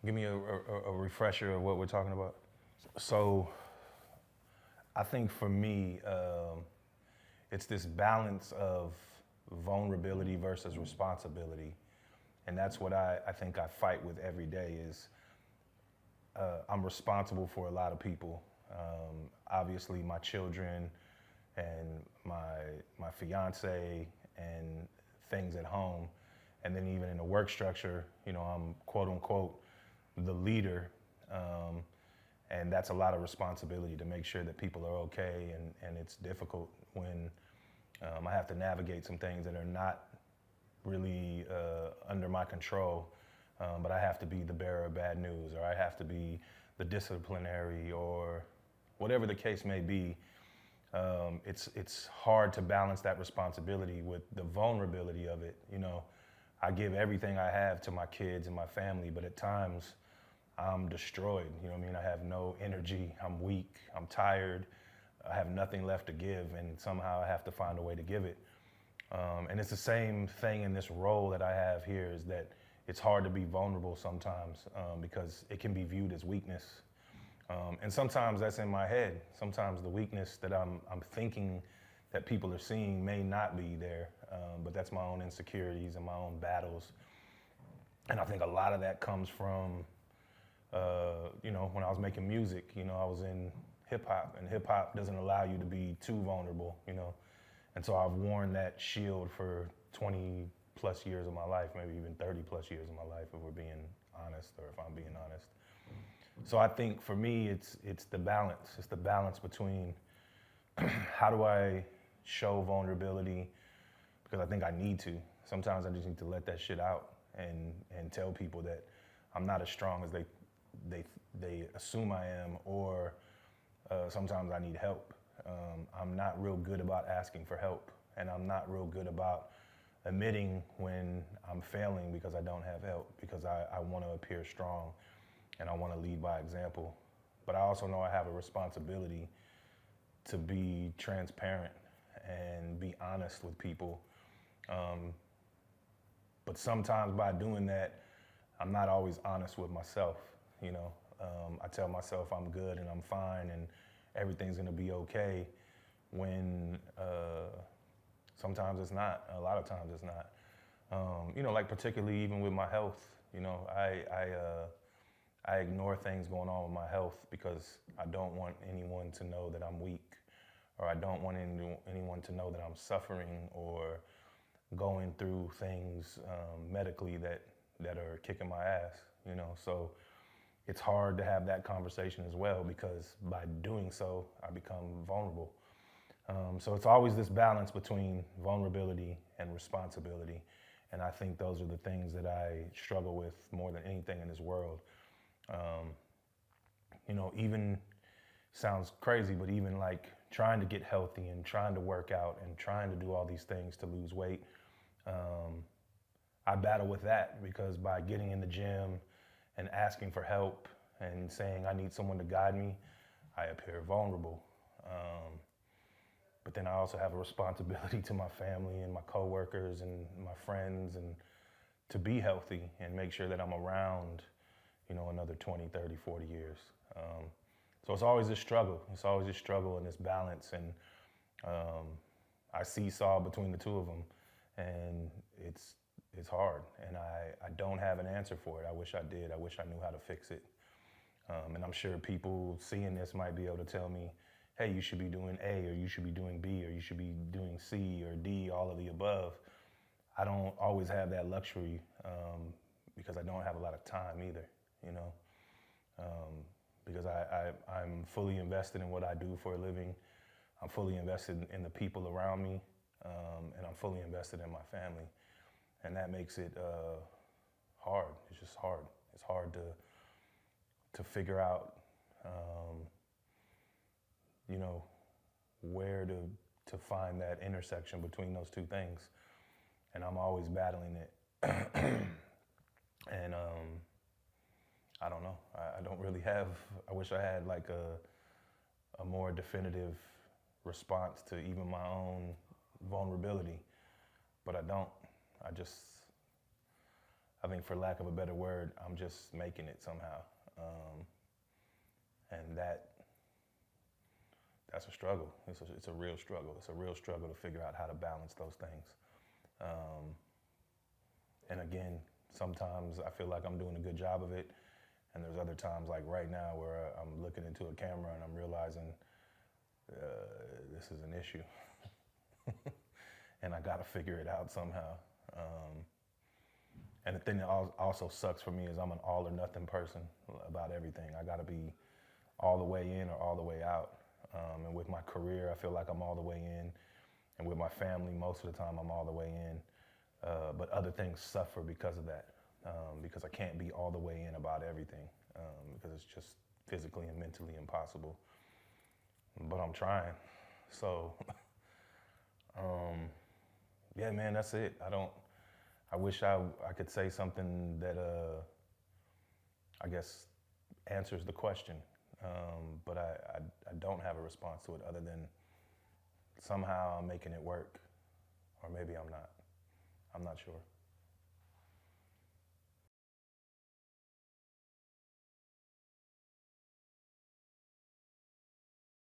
Give me a refresher of what we're talking about. So I think for me, it's this balance of vulnerability versus responsibility. And that's what I think I fight with every day is I'm responsible for a lot of people. Obviously my children and my fiance and things at home. And then even in the work structure, you know, I'm quote unquote the leader. And that's a lot of responsibility to make sure that people are okay. And it's difficult when I have to navigate some things that are not really under my control. But I have to be the bearer of bad news, or I have to be the disciplinary, or whatever the case may be. It's hard to balance that responsibility with the vulnerability of it. You know, I give everything I have to my kids and my family, but at times I'm destroyed. You know what I mean? I have no energy, I'm weak, I'm tired, I have nothing left to give, and somehow I have to find a way to give it. And it's the same thing in this role that I have here, is that it's hard to be vulnerable sometimes because it can be viewed as weakness. And sometimes that's in my head. Sometimes the weakness that I'm thinking that people are seeing may not be there, but that's my own insecurities and my own battles. And I think a lot of that comes from, you know, when I was making music, you know, I was in hip hop, and hip hop doesn't allow you to be too vulnerable, you know. And so I've worn that shield for 20 plus years of my life, maybe even 30 plus years of my life, if we're being honest, or if I'm being honest. So I think for me, it's the balance. It's the balance between how do I show vulnerability, because I think I need to. Sometimes I just need to let that shit out and tell people that I'm not as strong as they assume I am, or sometimes I need help. I'm not real good about asking for help, and I'm not real good about admitting when I'm failing because I don't have help, because I want to appear strong and I want to lead by example. But I also know I have a responsibility to be transparent and be honest with people. But sometimes by doing that, I'm not always honest with myself. You know, I tell myself I'm good and I'm fine and everything's gonna be okay, when sometimes it's not. A lot of times it's not. You know, like particularly even with my health. You know, I ignore things going on with my health because I don't want anyone to know that I'm weak, or I don't want anyone to know that I'm suffering or going through things medically that are kicking my ass, you know. So it's hard to have that conversation as well, because by doing so, I become vulnerable. So it's always this balance between vulnerability and responsibility. And I think those are the things that I struggle with more than anything in this world. You know, even sounds crazy, but even like trying to get healthy and trying to work out and trying to do all these things to lose weight, I battle with that, because by getting in the gym and asking for help and saying I need someone to guide me, I appear vulnerable. But then I also have a responsibility to my family and my coworkers and my friends, and to be healthy and make sure that I'm around, you know, another 20, 30, 40 years. So it's always a struggle. It's always a struggle and this balance. And I seesaw between the two of them, and it's hard. And I don't have an answer for it. I wish I did. I wish I knew how to fix it. And I'm sure people seeing this might be able to tell me, hey, you should be doing A, or you should be doing B, or you should be doing C or D, all of the above. I don't always have that luxury because I don't have a lot of time either, you know. Because I'm fully invested in what I do for a living. I'm fully invested in the people around me, and I'm fully invested in my family. And that makes it hard. It's just hard. It's hard to figure out, you know, where to find that intersection between those two things. And I'm always battling it. And I don't know. I don't really have, I wish I had like a more definitive response to even my own vulnerability, but I don't. I think for lack of a better word, I'm just making it somehow. And that's a struggle. It's a real struggle. It's a real struggle to figure out how to balance those things. And again, sometimes I feel like I'm doing a good job of it. And there's other times, like right now, where I'm looking into a camera and I'm realizing this is an issue. And I got to figure it out somehow. And the thing that also sucks for me is I'm an all or nothing person about everything. I got to be all the way in or all the way out. And with my career, I feel like I'm all the way in. And with my family, most of the time, I'm all the way in. But other things suffer because of that, because I can't be all the way in about everything, because it's just physically and mentally impossible. But I'm trying. So, yeah, man, that's it. I wish I could say something that, I guess, answers the question. But I don't have a response to it other than somehow I'm making it work. Or maybe I'm not. I'm not sure.